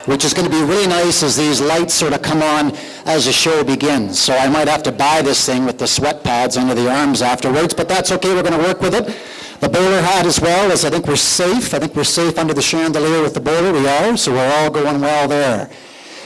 which is going to be really nice as these lights sort of come on as the show begins. So I might have to buy this thing with the sweat pads under the arms afterwards, but that's okay, we're going to work with it. The bowler hat as well, as I think we're safe. I think we're safe under the chandelier with the bowler, we are, so we're all going well there.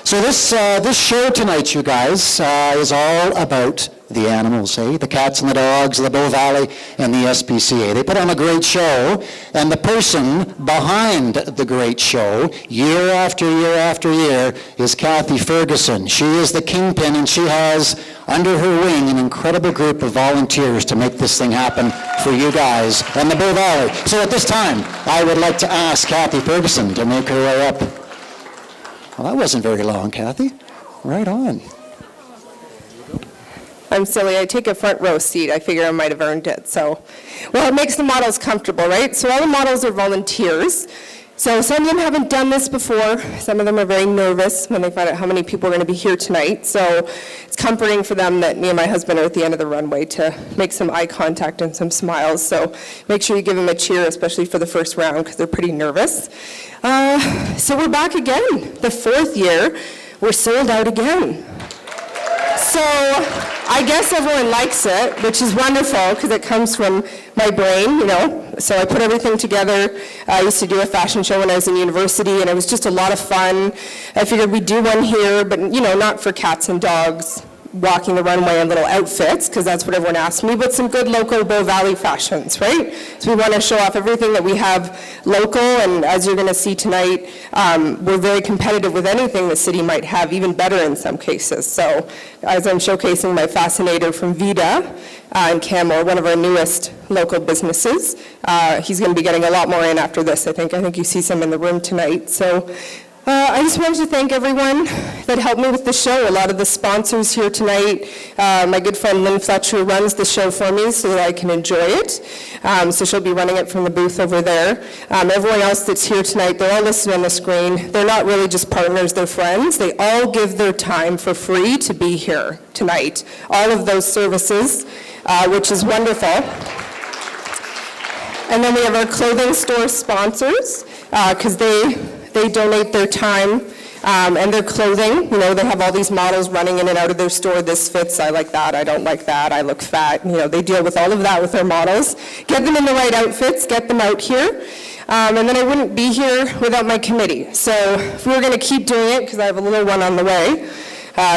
So this show tonight, you guys, is all about the animals, eh? The cats and the dogs, the Bow Valley, and the SPCA. They put on a great show, and the person behind the great show, year after year after year, is Kathy Ferguson. She is the kingpin, and she has under her wing an incredible group of volunteers to make this thing happen for you guys and the Bow Valley. So at this time, I would like to ask Kathy Ferguson to make her way up. Well, that wasn't very long, Kathy. Right on. I'm silly. I take a front row seat. I figure I might have earned it. So, well, it makes the models comfortable, right? So all the models are volunteers. So some of them haven't done this before. Some of them are very nervous when they find out how many people are going to be here tonight. So it's comforting for them that me and my husband are at the end of the runway to make some eye contact and some smiles. So make sure you give them a cheer, especially for the first round, because they're pretty nervous. So we're back again. The fourth year, we're sold out again. So I guess everyone likes it, which is wonderful because it comes from my brain, you know. So I put everything together. I used to do a fashion show when I was in university, and it was just a lot of fun. I figured we'd do one here, but, you know, not for cats and dogs walking the runway in little outfits, because that's what everyone asked me, but some good local Bow Valley fashions, right? So we want to show off everything that we have local, and as you're going to see tonight, we're very competitive with anything the city might have, even better in some cases. So as I'm showcasing my fascinator from Vida in Canmore, one of our newest local businesses, he's going to be getting a lot more in after this, I think. I think you see some in the room tonight. So I just wanted to thank everyone that helped me with the show. A lot of the sponsors here tonight. My good friend Lynn Fletcher runs the show for me so that I can enjoy it. So she'll be running it from the booth over there. Everyone else that's here tonight, they're all listed on the screen. They're not really just partners, they're friends. They all give their time for free to be here tonight. All of those services, which is wonderful. And then we have our clothing store sponsors, because they donate their time and their clothing. You know, they have all these models running in and out of their store. This fits, I like that, I don't like that, I look fat. You know, they deal with all of that with their models. Get them in the right outfits, get them out here. And then I wouldn't be here without my committee. So if we were going to keep doing it, because I have a little one on the way,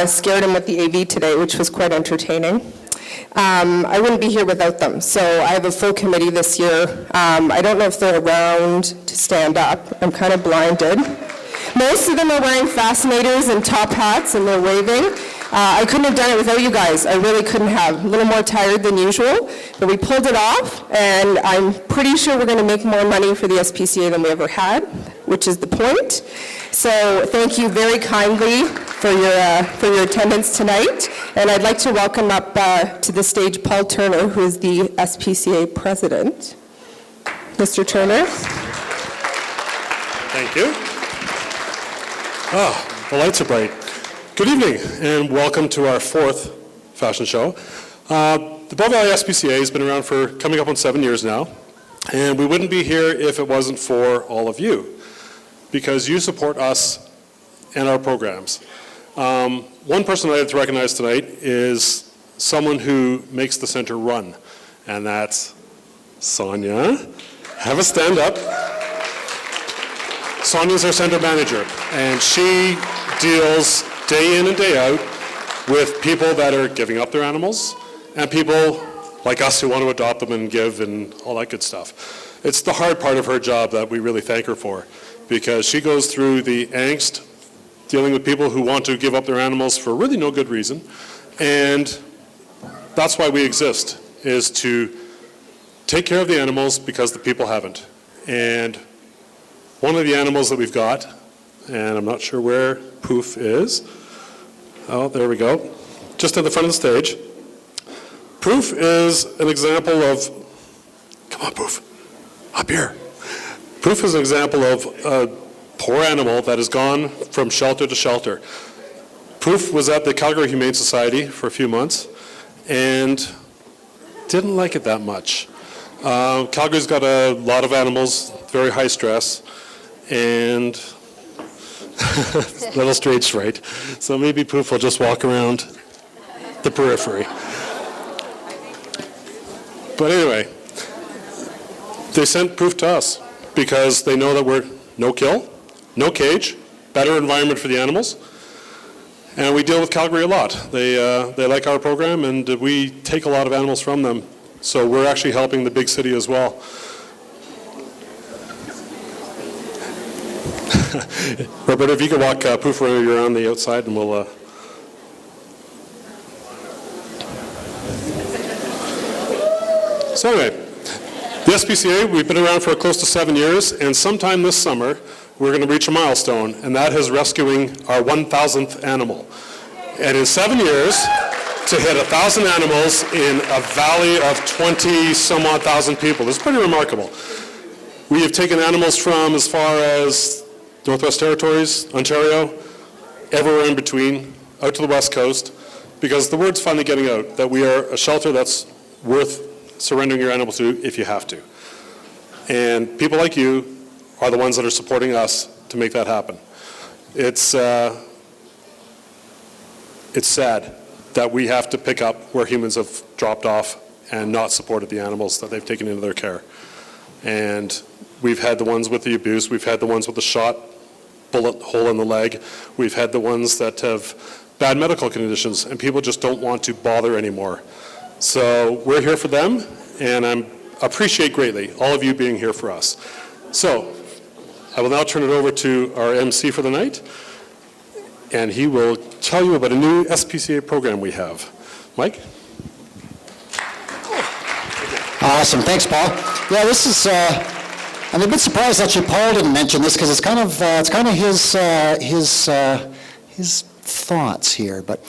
scared him with the AV today, which was quite entertaining. I wouldn't be here without them. So I have a full committee this year. I don't know if they're around to stand up. I'm kind of blinded. Most of them are wearing fascinators and top hats, and they're waving. I couldn't have done it without you guys. I really couldn't have. A little more tired than usual, but we pulled it off, and I'm pretty sure we're going to make more money for the SPCA than we ever had, which is the point. So thank you very kindly for your attendance tonight, and I'd like to welcome up to the stage Paul Turner, who is the SPCA president. Mr. Turner. Thank you. The lights are bright. Good evening, and welcome to our fourth fashion show. The Bow Valley SPCA has been around for coming up on 7 years now, and we wouldn't be here if it wasn't for all of you, because you support us and our programs. One person I'd like to recognize tonight is someone who makes the center run, and that's Sonia. Have a stand up. Sonia's our center manager, and she deals day in and day out with people that are giving up their animals and people like us who want to adopt them and give and all that good stuff. It's the hard part of her job that we really thank her for, because she goes through the angst dealing with people who want to give up their animals for really no good reason, and that's why we exist, is to take care of the animals because the people haven't. And one of the animals that we've got, and I'm not sure where Poof is. Oh, there we go. Just at the front of the stage. Poof is an example of, come on Poof, up here. Poof is an example of a poor animal that has gone from shelter to shelter. Poof was at the Calgary Humane Society for a few months and didn't like it that much. Calgary's got a lot of animals, very high stress, and Little stage fright. So maybe Poof will just walk around the periphery. But anyway, they sent Poof to us because they know that we're no kill, no cage, better environment for the animals. And we deal with Calgary a lot. They like our program, and we take a lot of animals from them. So we're actually helping the big city as well. Robert, if you could walk Poof around the outside, and we'll... So anyway, the SPCA, we've been around for close to 7 years, and sometime this summer, we're going to reach a milestone, and that is rescuing our 1,000th animal. And in 7 years, to hit 1,000 animals in a valley of 20-some-odd thousand people is pretty remarkable. We have taken animals from as far as Northwest Territories, Ontario, everywhere in between, out to the West Coast, because the word's finally getting out that we are a shelter that's worth surrendering your animals to if you have to. And people like you are the ones that are supporting us to make that happen. It's sad that we have to pick up where humans have dropped off and not supported the animals that they've taken into their care. And we've had the ones with the abuse, we've had the ones with the shot bullet hole in the leg, we've had the ones that have bad medical conditions, and people just don't want to bother anymore. So we're here for them, and I appreciate greatly all of you being here for us. So I will now turn it over to our MC for the night, and he will tell you about a new SPCA program we have. Mike? Awesome. Thanks, Paul. Yeah, this is, I'm a bit surprised actually Paul didn't mention this because it's kind of his thoughts here, but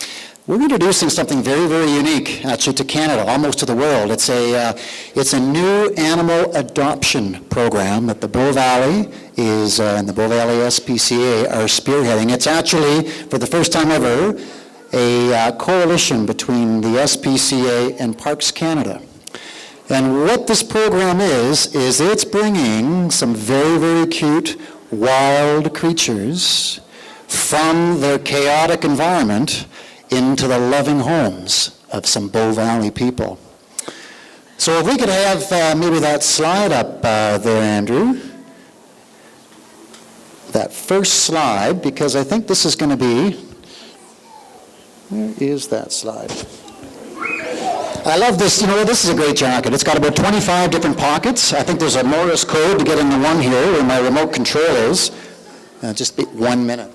we're introducing something very, very unique actually to Canada, almost to the world. It's a new animal adoption program that the Bow Valley and the Bow Valley SPCA are spearheading. It's actually, for the first time ever, a coalition between the SPCA and Parks Canada. And what this program is it's bringing some very, very cute wild creatures from their chaotic environment into the loving homes of some Bow Valley people. So if we could have maybe that slide up there, Andrew. That first slide, because I think this is going to be, where is that slide? I love this, this is a great jacket. It's got about 25 different pockets. I think there's a Morse code to get into one here where my remote control is. Just 1 minute.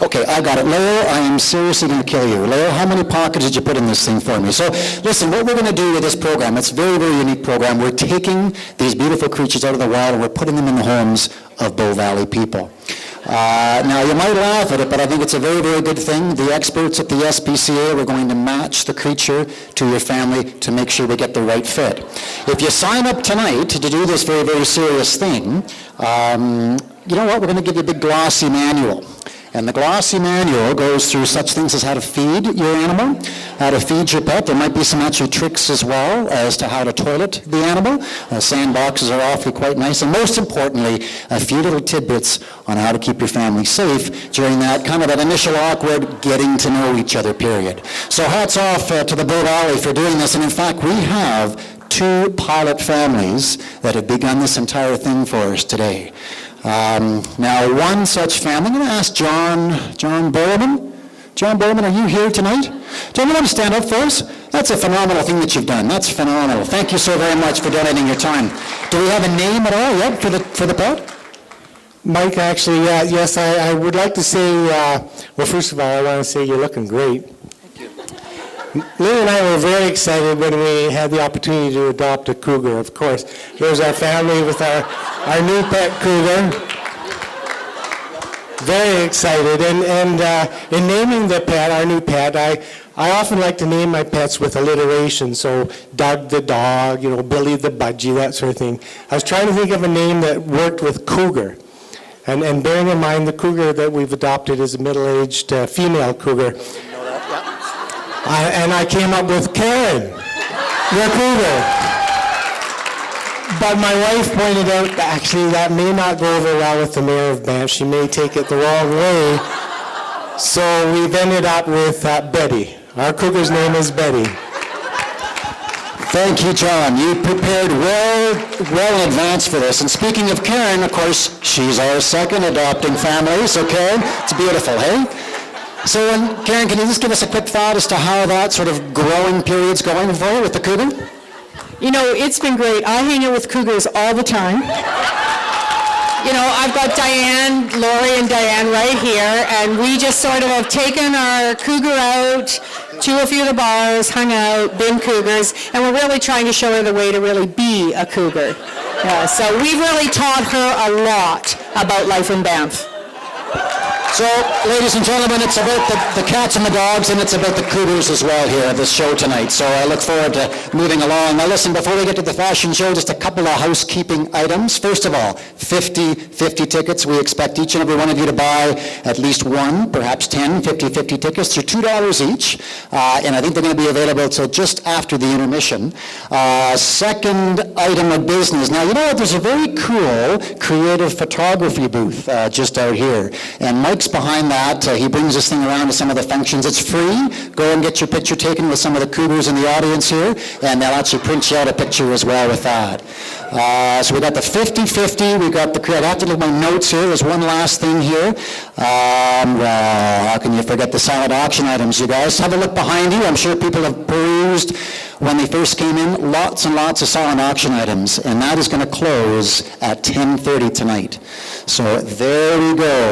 Okay, I got it. Leo, I am seriously going to kill you. Leo, how many pockets did you put in this thing for me? So, listen, what we're going to do with this program, it's a very, very unique program. We're taking these beautiful creatures out of the wild and we're putting them in the homes of Bow Valley people. Now, you might laugh at it, but I think it's a very, very good thing. The experts at the SPCA are going to match the creature to your family to make sure we get the right fit. If you sign up tonight to do this very, very serious thing, you know what? We're going to give you a big glossy manual. And the glossy manual goes through such things as how to feed your animal, how to feed your pet. There might be some actual tricks as well as to how to toilet the animal. Sandboxes are awfully quite nice. And most importantly, a few little tidbits on how to keep your family safe during that kind of that initial awkward getting to know each other period. So hats off to the Bow Valley for doing this. And in fact, we have 2 pilot families that have begun this entire thing for us today. Now, one such family, I'm going to ask John Bowman. John Bowman, are you here tonight? John, you want to stand up for us? That's a phenomenal thing that you've done. That's phenomenal. Thank you so very much for donating your time. Do we have a name at all yet for the pet? Mike, actually, yes, I would like to say, well, first of all, I want to say you're looking great. Lou and I were very excited when we had the opportunity to adopt a cougar, of course. There's our family with our new pet cougar. Very excited. And in naming the pet, our new pet, I often like to name my pets with alliteration. So Doug the dog, Billy the budgie, that sort of thing. I was trying to think of a name that worked with cougar. And bearing in mind the cougar that we've adopted is a middle-aged female cougar. And I came up with Karen, the cougar. But my wife pointed out, that actually, that may not go over well with the mayor of Banff. She may take it the wrong way. So we've ended up with Betty. Our cougar's name is Betty. Thank you, John. You prepared well in advance for this. And speaking of Karen, of course, she's our second adopting family. So Karen, it's beautiful, hey? So Karen, can you just give us a quick thought as to how that sort of growing period's going for you with the cougar? You know, it's been great. I hang out with cougars all the time. You know, I've got Diane, Lori and Diane right here, and we just sort of have taken our cougar out to a few of the bars, hung out, been cougars, and we're really trying to show her the way to really be a cougar. Yeah, so we've really taught her a lot about life in Banff. So, ladies and gentlemen, it's about the cats and the dogs, and it's about the cougars as well here at this show tonight. So I look forward to moving along. Now listen, before we get to the fashion show, just a couple of housekeeping items. First of all, 50 tickets. We expect each and every one of you to buy at least one, perhaps 10 50 tickets. They're $2 each, and I think they're going to be available till just after the intermission. Second item of business. Now, you know what? There's a very cool creative photography booth just out here, and Mike's behind that. He brings this thing around to some of the functions. It's free. Go and get your picture taken with some of the cougars in the audience here, and they'll actually print you out a picture as well with that. So we got the 50-50. We got the, I have to look at my notes here. There's one last thing here. Well, how can you forget the silent auction items, you guys? Have a look behind you. I'm sure people have perused when they first came in. Lots and lots of silent auction items, and that is going to close at 10:30 tonight. So there we go.